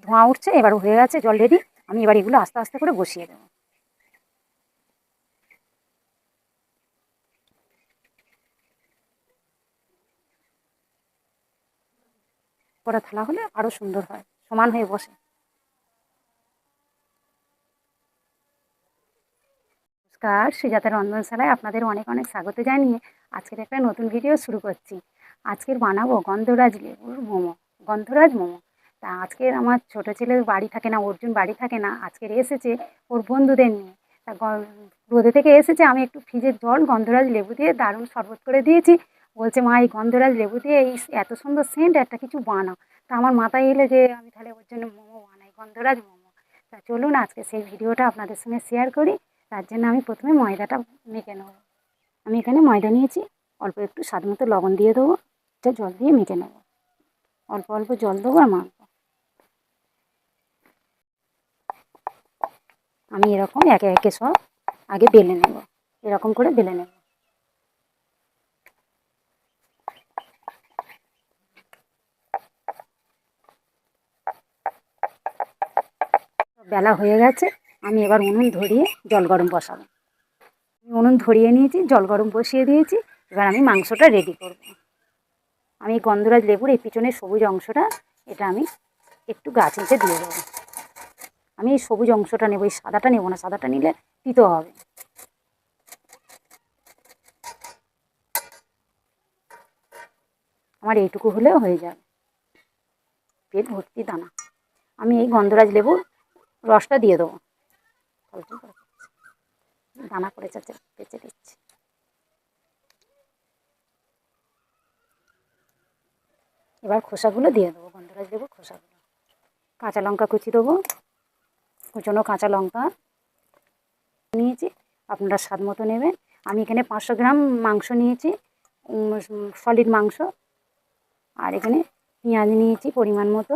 ধোঁয়া উঠছে, এবার হয়ে গেছে জল রেডি। আমি এবার এগুলো আস্তে আস্তে করে বসিয়ে দেবো। করা থালা হলে আরও সুন্দর হয়, সমান হয়ে বসে। নমস্কার, সুজাতা রন্ধনশালায় আপনাদের অনেক অনেক স্বাগত জানিয়ে আজকের একটা নতুন ভিডিও শুরু করছি। আজকের বানাবো গন্ধরাজ লেবুর মোমো, গন্ধরাজ মোমো। তা আজকের আমার ছোটো ছেলের বাড়ি থাকে না, অর্জুন বাড়ি থাকে না, আজকের এসেছে ওর বন্ধুদের নিয়ে। তা রোদে থেকে এসেছে, আমি একটু ফ্রিজের জল গন্ধরাজ লেবু দিয়ে দারুণ শরবত করে দিয়েছি। বলছে মা এই গন্ধরাজ লেবু দিয়ে এই এত সুন্দর সেন্ট, একটা কিছু বানাও। তা আমার মাথায় এলে যে আমি তাহলে ওর জন্য মোমো বানাই, গন্ধরাজ মোমো। তা চলুন আজকে সেই ভিডিওটা আপনাদের সঙ্গে শেয়ার করি। তার জন্য আমি প্রথমে ময়দাটা মেখে নেব। আমি এখানে ময়দা নিয়েছি, অল্প একটু স্বাদ মতো লবণ দিয়ে দেবো, এটা জল দিয়ে মেখে নেব। অল্প অল্প জল দেবো আর মাখবো। আমি এরকম একে একে সব আগে বেলে নেব, এরকম করে বেলে নেব। বেলা হয়ে গেছে, আমি এবার উনুন ধরিয়ে জল গরম বসাবো। উনুন ধরিয়ে নিয়েছি, জল গরম বসিয়ে দিয়েছি। এবার আমি মাংসটা রেডি করব। আমি গন্ধরাজ লেবুর এই পিছনের সবুজ অংশটা, এটা আমি একটু গা চিমটে দিয়ে দেবো। আমি এই সবুজ অংশটা নেবো, এই সাদাটা নেবো না, সাদাটা নিলে তিতো হবে। আমার এইটুকু হলেও হয়ে যাবে, পেট ভর্তি দানা। আমি এই গন্ধরাজ লেবুর রসটা দিয়ে দেবো। দানা করে চাচ্ছে বেঁচে দিচ্ছি। এবার খোসাগুলো দিয়ে দেবো, গন্ধরাজ লেবুর খোসাগুলো। কাঁচা লঙ্কা কুচি দেবো, কুচনো কাঁচা লঙ্কা নিয়েছি, আপনারা স্বাদ মতো নেবেন। আমি এখানে 500 গ্রাম মাংস নিয়েছি, সলিড মাংস। আর এখানে পেঁয়াজ নিয়েছি পরিমাণ মতো।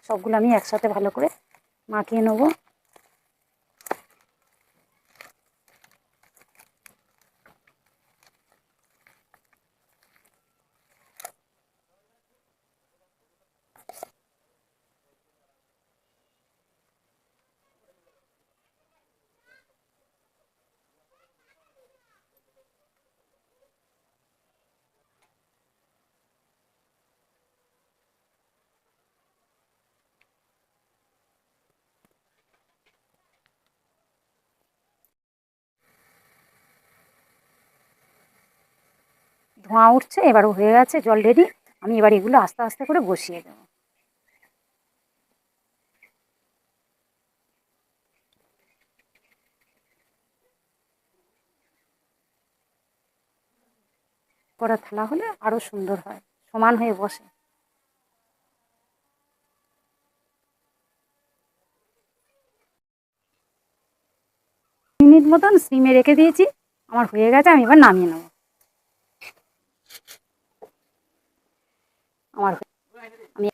সবগুলো আমি একসাথে ভালো করে মাখিয়ে নেবো। ধোঁয়া উঠছে, এবার হয়ে গেছে জল রেডি। আমি এবার এগুলো আস্তে আস্তে করে বসিয়ে দেবো। করা থালা হলে আরও সুন্দর হয়, সমান হয়ে বসে। মিনিট মতন সিমে রেখে দিয়েছি, আমার হয়ে গেছে। আমি এবার নামিয়ে নেব। আমার আমি